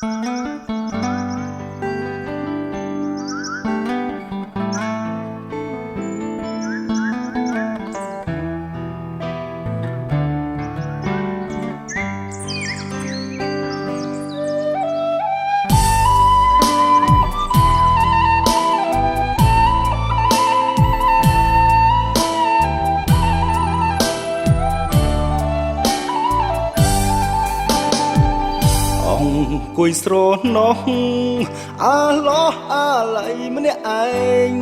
អង្គុយស្រណោះអាឡោះអាឡៃម្នាក់ឯង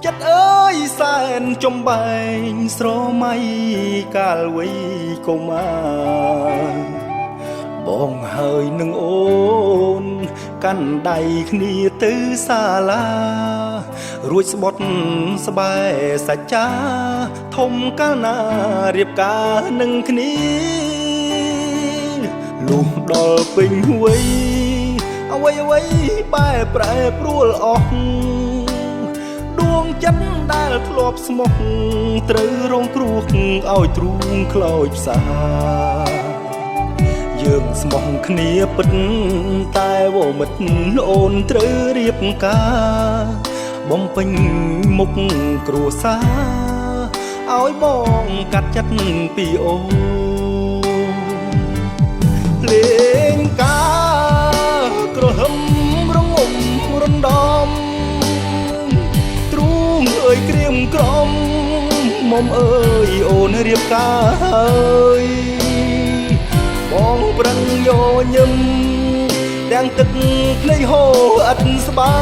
ចិត្តអើយសែនចំបែងស្រមៃកាលវ័យកុមារបងហើយនឹងអូនកាន់ដៃគ្នាទៅសាលារួចស្បត់ស្បែសច្ចាធំកាលណារៀបការនឹងគ្នាលុះដល់ពេញវ័យអ្វីបែប្រែប្រួលអស់ដួងចិត្តដែលធ្លាប់ស្មោះត្រូវរងគ្រោះឲ្យទ្រូងខ្លោចផ្សាយើងស្មោះគ្នាពិតតែវមិត្តអូនត្រូវរៀបការបំពេញមុខគ្រួសារឲ្យបងកាត់ចិត្តពីអូនលេងការក្រហមរងំរំដំទ្រូងអើយក្រៀមក្រំមុំអើយអូនរៀបការហើយបងប្រឹងញញឹមទាំងទឹកភ្នែកហូរអត់ស្បើ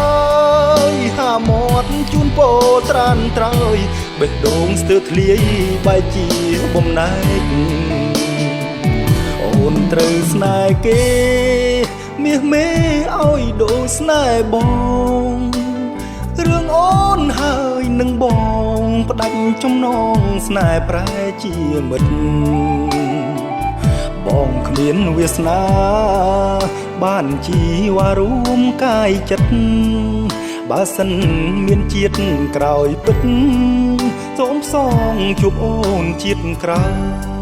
យហាមាត់ជូនពោត្រានត្រើយបេះដូងស្ទើរធ្លាយបែកជាបំណែកអូនត្រូវស្នេហ៍គេមាសមេឲ្យដូចស្នេហ៍បងរឿងអូនហើយនឹងបងផ្ដាច់ចំណងស្នេហ៍ប្រែជាមិត្តបងគ្មានវាសនាបានជីវ៉ារួមកាយចិត្តបើសិនមានជាតិក្រោយពិតសូមសងជួបអូនជាតិក្រោយ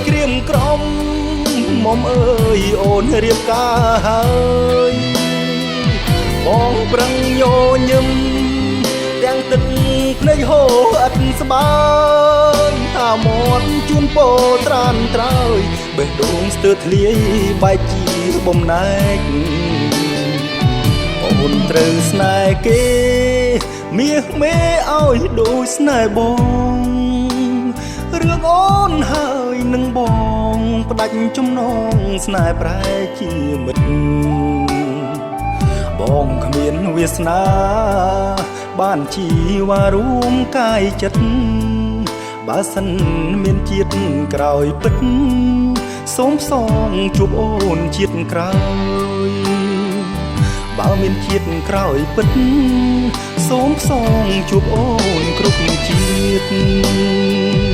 ក្រៀមក្រំមុំអើយអូនរៀបការហើយបងប្រឹងញញឹមទាំងទឹកភ្នែកហូរអត់ស្បើយហាមាត់ជូនពោត្រានត្រើយបេះដូងស្ទើរធ្លាយបែកជាបំណែកអូនត្រូវស្នេហ៍គេមាសមេឲ្យដូចស្នេហ៍បងរឿងអូនហើយនឹងបងផ្ដាច់ចំណងស្នេហ៍ប្រែជាមិត្តបងគ្មានវាសនាបានជីវ៉ារួមកាយចិត្តបើសិនមានជាតិក្រោយពិតសូមសងជួបអូនជាតិក្រោយបើមានជាតិក្រោយពិតសូមសងជួបអូនគ្រប់ជាតិ